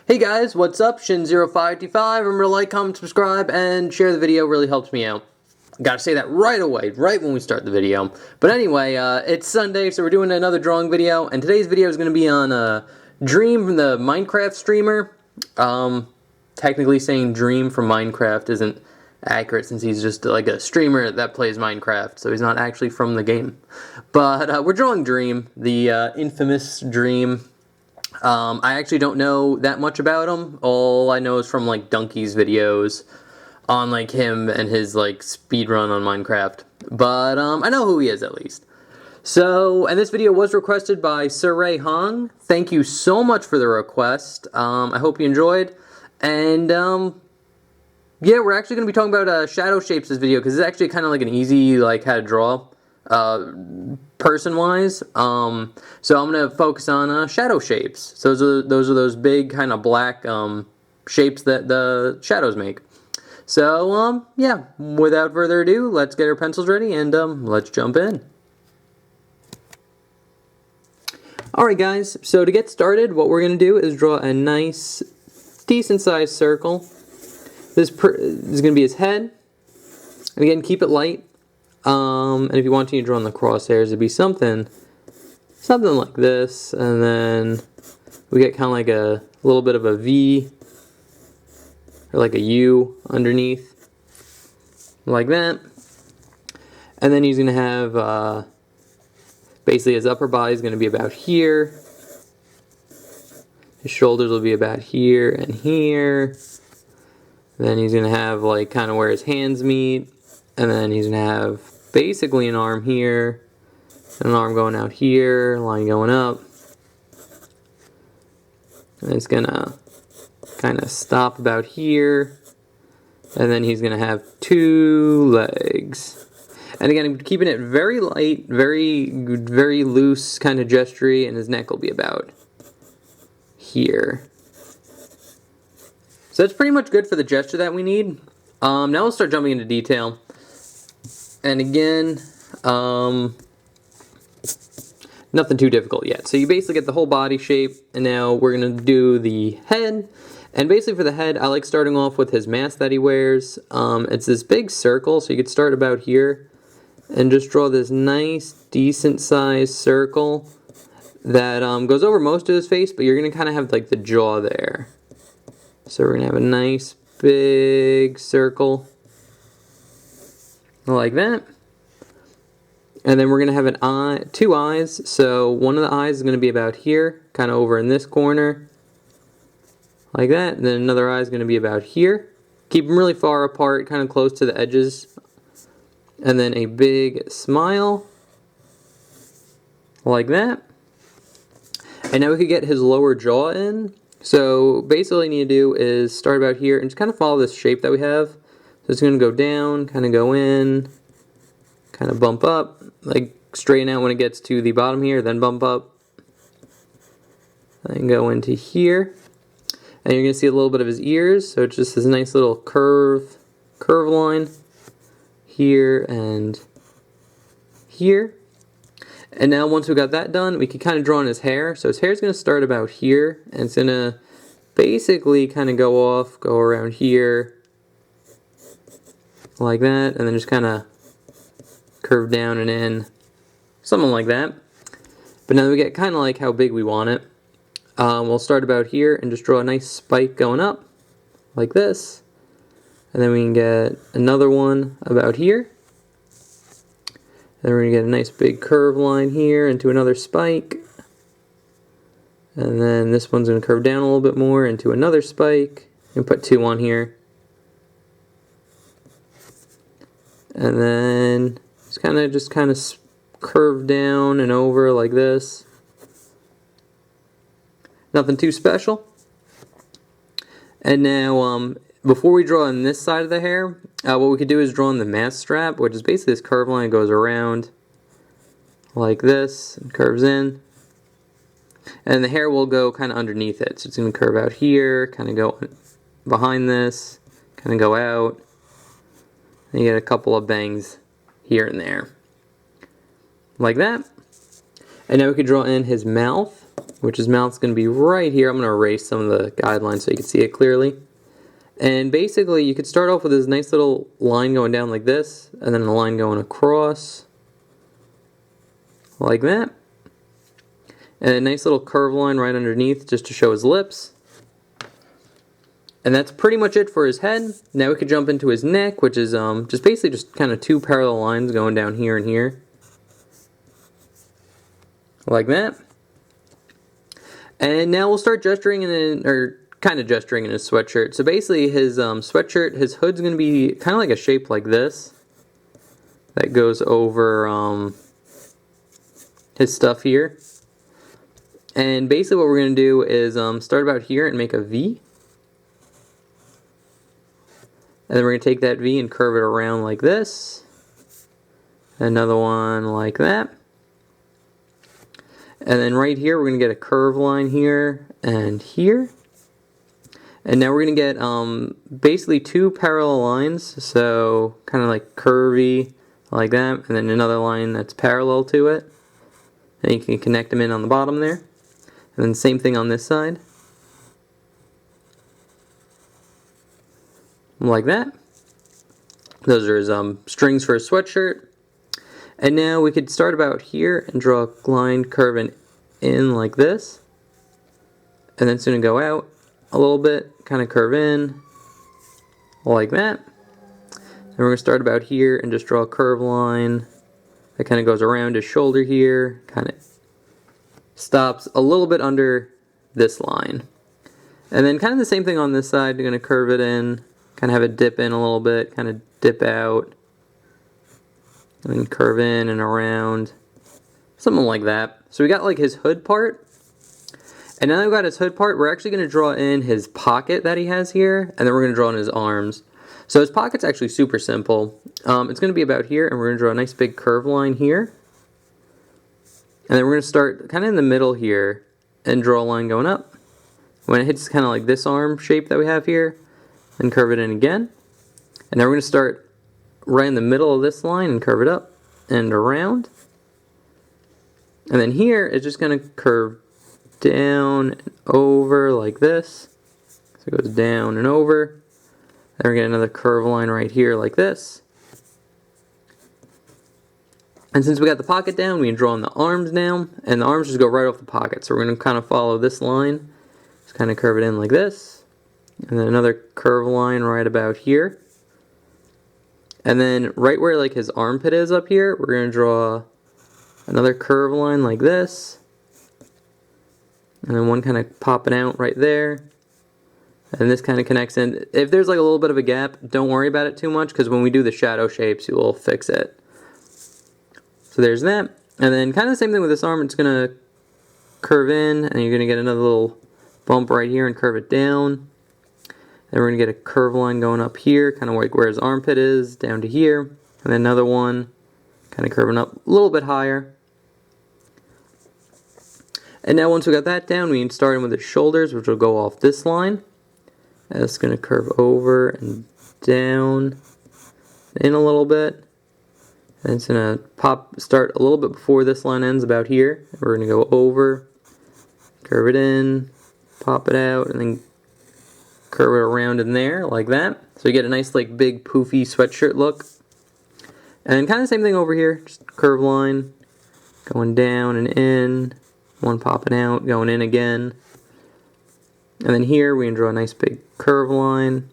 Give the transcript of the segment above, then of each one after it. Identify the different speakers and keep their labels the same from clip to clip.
Speaker 1: Hey guys, what's up? Shin0525. Remember to like, comment, subscribe, and share the video. Really helps me out. Gotta say that right away, right when we start the video. But anyway, it's Sunday, so we're doing another drawing video, and today's video is going to be on Dream from the Minecraft streamer. Technically saying Dream from Minecraft isn't accurate since he's just like a streamer that plays Minecraft, so he's not actually from the game. But we're drawing Dream, the infamous Dream. I actually don't know that much about him. All I know is from like Donkey's videos on like him and his like speedrun on Minecraft. But I know who he is at least. So, and this video was requested by Sir Ray Hong. Thank you so much for the request. I hope you enjoyed. And yeah, we're actually going to be talking about shadow shapes this video because it's actually kind of like an easy like how to draw. Person-wise, so I'm gonna focus on shadow shapes. So those are those big kind of black shapes that the shadows make. So yeah, without further ado, let's get our pencils ready and let's jump in. Alright guys, so to get started, what we're gonna do is draw a nice, decent-sized circle. This is gonna be his head. And again, keep it light. And if you want to, you draw on the crosshairs, it'd be something like this, and then we get kind of like a little bit of a V, or like a U underneath, like that. And then he's going to have, basically his upper body is going to be about here, his shoulders will be about here and here, then he's going to have like kind of where his hands meet, and then he's going to have basically an arm here, and an arm going out here, a line going up. And it's going to kind of stop about here. And then he's going to have two legs. And again, I'm keeping it very light, very loose, kind of gestury, and his neck will be about here. So that's pretty much good for the gesture that we need. Now we'll start jumping into detail. And again, nothing too difficult yet. So you basically get the whole body shape, and now we're going to do the head. And basically for the head, I like starting off with his mask that he wears. It's this big circle, so you could start about here and just draw this nice, decent-sized circle that goes over most of his face, but you're going to kind of have like the jaw there. So we're going to have a nice, big circle. Like that. And then we're going to have an eye, two eyes. So one of the eyes is going to be about here, kind of over in this corner. Like that. And then another eye is going to be about here. Keep them really far apart, kind of close to the edges. And then a big smile. Like that. And now we could get his lower jaw in. So basically all you need to do is start about here and just kind of follow this shape that we have. So it's going to go down, kind of go in, kind of bump up, like straighten out when it gets to the bottom here, then bump up, and go into here. And you're going to see a little bit of his ears, so it's just this nice little curve line here and here. And now once we got that done, we can kind of draw on his hair. So his hair is going to start about here, and it's going to basically kind of go off, go around here, like that, and then just kind of curve down and in, something like that. But now we get kind of like how big we want it. We'll start about here and just draw a nice spike going up, like this. And then we can get another one about here. Then we're going to get a nice big curve line here into another spike. And then this one's going to curve down a little bit more into another spike. And put two on here. And then just kind of curve down and over like this. Nothing too special. And now, before we draw on this side of the hair, what we could do is draw on the mask strap, which is basically this curve line that goes around like this, and curves in. And the hair will go kind of underneath it. So it's going to curve out here, kind of go behind this, kind of go out. And you get a couple of bangs here and there. Like that. And now we could draw in his mouth. which his mouth's going to be right here. I'm going to erase some of the guidelines so you can see it clearly. And basically, you could start off with this nice little line going down like this, and then a line going across like that. And a nice little curve line right underneath just to show his lips. And that's pretty much it for his head. Now we could jump into his neck, which is just basically just kind of two parallel lines going down here and here. Like that. And now we'll start gesturing or kind of gesturing in his sweatshirt. So basically his sweatshirt, his hood's going to be kind of like a shape like this. That goes over his stuff here. And basically what we're going to do is start about here and make a V. And then we're going to take that V and curve it around like this. Another one like that. And then right here we're going to get a curve line here and here. And now we're going to get basically two parallel lines. So kind of like curvy like that. And then another line that's parallel to it. And you can connect them in on the bottom there. And then same thing on this side. Like that. Those are his strings for his sweatshirt. And now we could start about here and draw a line curving in like this. And then it's going to go out a little bit, kind of curve in like that. And we're going to start about here and just draw a curve line that kind of goes around his shoulder here, kind of stops a little bit under this line. And then kind of the same thing on this side. You're going to curve it in, kind of have it dip in a little bit, kind of dip out, and then curve in and around, something like that. So we got like his hood part, and now that we've got his hood part, we're actually going to draw in his pocket that he has here, and then we're going to draw in his arms. So his pocket's actually super simple. It's going to be about here, and we're going to draw a nice big curve line here, and then we're going to start kind of in the middle here and draw a line going up. When it hits kind of like this arm shape that we have here, then curve it in again. And now we're going to start right in the middle of this line and curve it up and around. And then here it's just going to curve down and over like this. So it goes down and over. Then we're going to get another curve line right here like this. And since we got the pocket down, we can draw in the arms now. And the arms just go right off the pocket. So we're going to kind of follow this line. Just kind of curve it in like this. And then another curve line right about here. And then right where like his armpit is up here, we're going to draw another curve line like this. And then one kind of popping out right there. And this kind of connects in. If there's like a little bit of a gap, don't worry about it too much, because when we do the shadow shapes, you will fix it. So there's that. And then kind of the same thing with this arm. It's going to curve in, and you're going to get another little bump right here and curve it down. Then we're going to get a curve line going up here, kind of like where his armpit is, down to here. And then another one, kind of curving up a little bit higher. And now once we got that down, we can start in with his shoulders, which will go off this line. And it's going to curve over and down, in a little bit. And it's going to start a little bit before this line ends, about here. We're going to go over, curve it in, pop it out, and then curve it around in there like that. So you get a nice like big poofy sweatshirt look. And kind of the same thing over here, just curve line going down and in, one popping out, going in again. And then here we can draw a nice big curve line.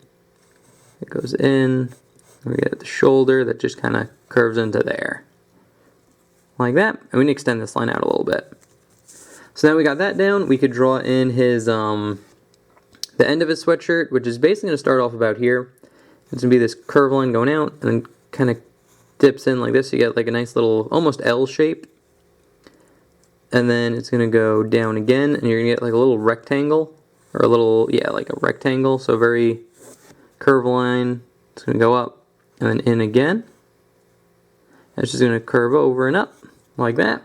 Speaker 1: It goes in, and we get the shoulder that just kind of curves into there. Like that. And we can extend this line out a little bit. So now we got that down, we could draw in his the end of his sweatshirt, which is basically going to start off about here. It's going to be this curve line going out, and then kind of dips in like this. You get like a nice little, almost L shape. And then it's going to go down again, and you're going to get like a little rectangle, or a little, yeah, like a rectangle. So very curve line. It's going to go up, and then in again. And it's just going to curve over and up, like that.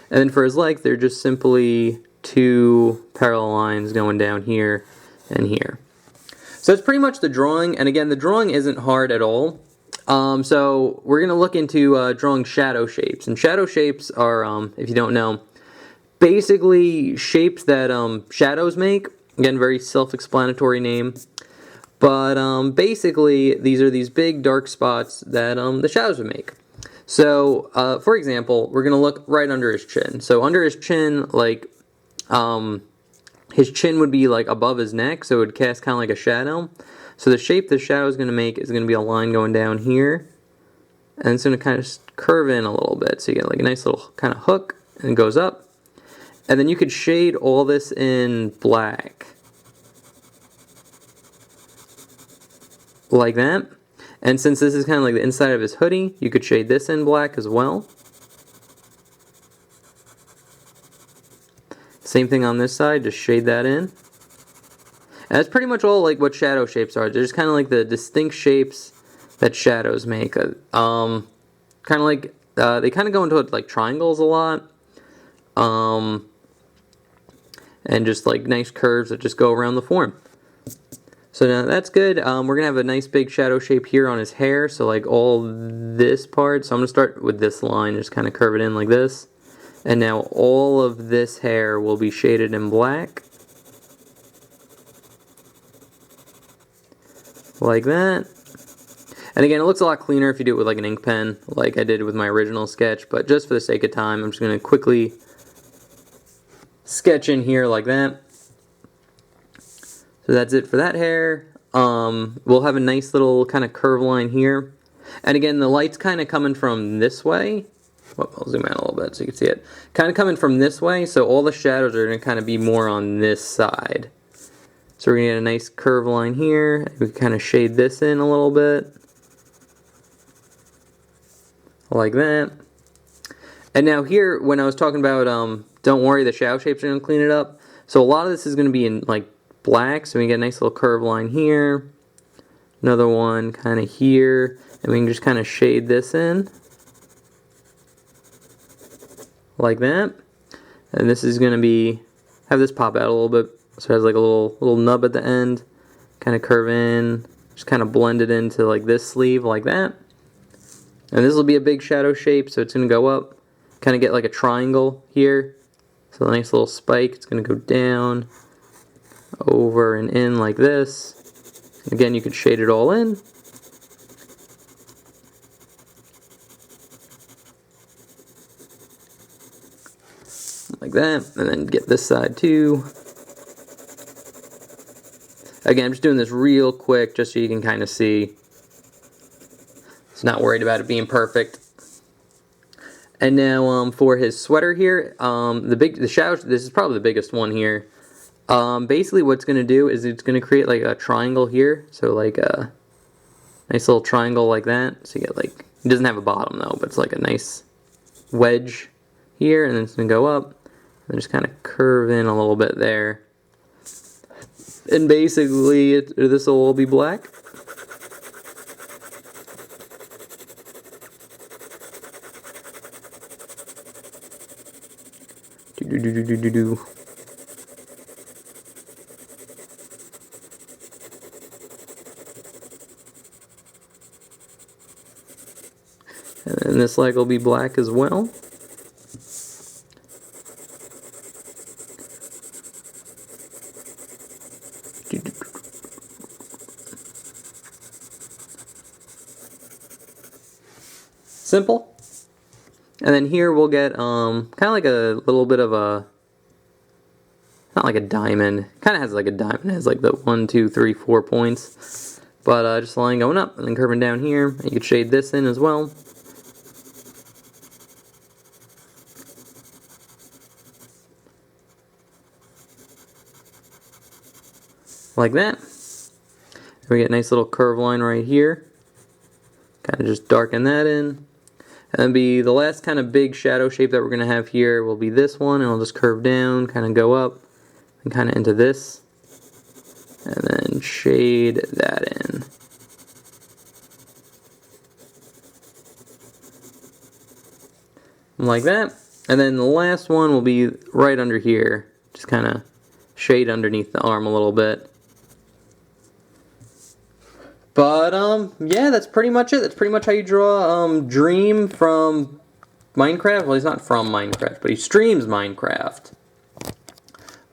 Speaker 1: And then for his legs, they're just simply two parallel lines going down here and here. So that's pretty much the drawing, and again, the drawing isn't hard at all. So we're going to look into drawing shadow shapes, and shadow shapes are, if you don't know, basically shapes that shadows make. Again, very self-explanatory name. But basically, these are these big dark spots that the shadows would make. So, for example, we're going to look right under his chin. So under his chin, like, his chin would be like above his neck, so it would cast kind of like a shadow. So the shape the shadow is going to make is going to be a line going down here. And it's going to kind of curve in a little bit. So you get like a nice little kind of hook, and it goes up. And then you could shade all this in black. Like that. And since this is kind of like the inside of his hoodie, you could shade this in black as well. Same thing on this side, just shade that in. And that's pretty much all like what shadow shapes are. They're just kind of like the distinct shapes that shadows make. Kind of like, they kind of go into like triangles a lot. And just like nice curves that just go around the form. So now that's good. We're going to have a nice big shadow shape here on his hair. So like all this part. So I'm going to start with this line. Just kind of curve it in like this. And now all of this hair will be shaded in black. Like that. And again, it looks a lot cleaner if you do it with like an ink pen, like I did with my original sketch. But just for the sake of time, I'm just going to quickly sketch in here like that. So that's it for that hair. We'll have a nice little kind of curve line here. And again, the light's kind of coming from this way. Well, I'll zoom out a little bit so you can see it. Kind of coming from this way, so all the shadows are going to kind of be more on this side. So we're going to get a nice curve line here. We can kind of shade this in a little bit. Like that. And now here, when I was talking about, don't worry, the shadow shapes are going to clean it up. So a lot of this is going to be in like black, so we get a nice little curve line here. Another one kind of here. And we can just kind of shade this in. Like that. And this is going to be, have this pop out a little bit. So it has like a little nub at the end. Kind of curve in. Just kind of blend it into like this sleeve like that. And this will be a big shadow shape, so it's going to go up. Kind of get like a triangle here. So a nice little spike. It's going to go down, over and in like this. Again, you could shade it all in. Like that, and then get this side too. Again, I'm just doing this real quick just so you can kind of see. It's not worried about it being perfect. And now for his sweater here, the shadow, this is probably the biggest one here. Basically what it's going to do is it's going to create like a triangle here. So like a nice little triangle like that. So you get like, it doesn't have a bottom though, but it's like a nice wedge here, and then it's going to go up. And just kind of curve in a little bit there. And basically, this will all be black. Do-do-do-do-do-do. And then this leg will be black as well. Simple. And then here we'll get kind of like a little bit of a, not like a diamond, kind of has like a diamond, it has like the 1, 2, 3, 4 points, but just a line going up and then curving down here. And you could shade this in as well. Like that. We get a nice little curve line right here. Kind of just darken that in. And then the last kind of big shadow shape that we're going to have here will be this one, and I'll just curve down, kind of go up, and kind of into this. And then shade that in. Like that. And then the last one will be right under here. Just kind of shade underneath the arm a little bit. But, yeah, that's pretty much it. That's pretty much how you draw Dream from Minecraft? Well, he's not from Minecraft, but he streams Minecraft.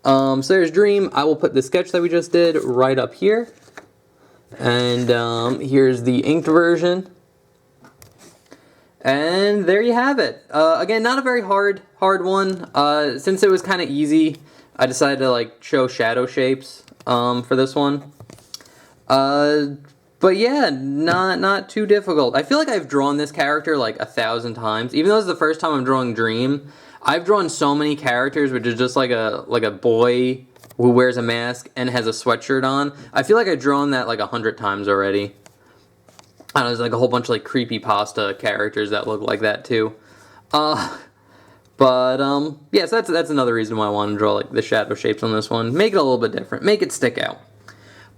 Speaker 1: So there's Dream. I will put the sketch that we just did right up here. And here's the inked version. And there you have it. Again, not a very hard one. Since it was kind of easy, I decided to like show shadow shapes for this one. But yeah, not too difficult. I feel like I've drawn this character like 1,000 times. Even though this is the first time I'm drawing Dream, I've drawn so many characters which is just like a boy who wears a mask and has a sweatshirt on. I feel like I've drawn that like 100 times already. I don't know, there's like a whole bunch of like creepypasta characters that look like that too. Yeah, so that's another reason why I want to draw like the shadow shapes on this one. Make it a little bit different. Make it stick out.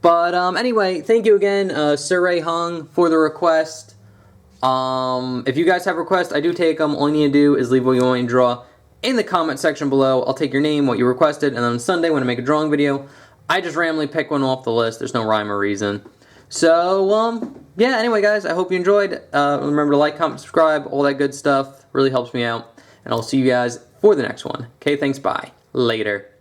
Speaker 1: But anyway, thank you again, Sir Ray Hung, for the request. If you guys have requests, I do take them. All you need to do is leave what you want me to draw in the comment section below. I'll take your name, what you requested, and then on Sunday when I make a drawing video, I just randomly pick one off the list. There's no rhyme or reason. So, yeah, anyway, guys, I hope you enjoyed. Remember to like, comment, subscribe, all that good stuff. Really helps me out. And I'll see you guys for the next one. Okay, thanks, bye. Later.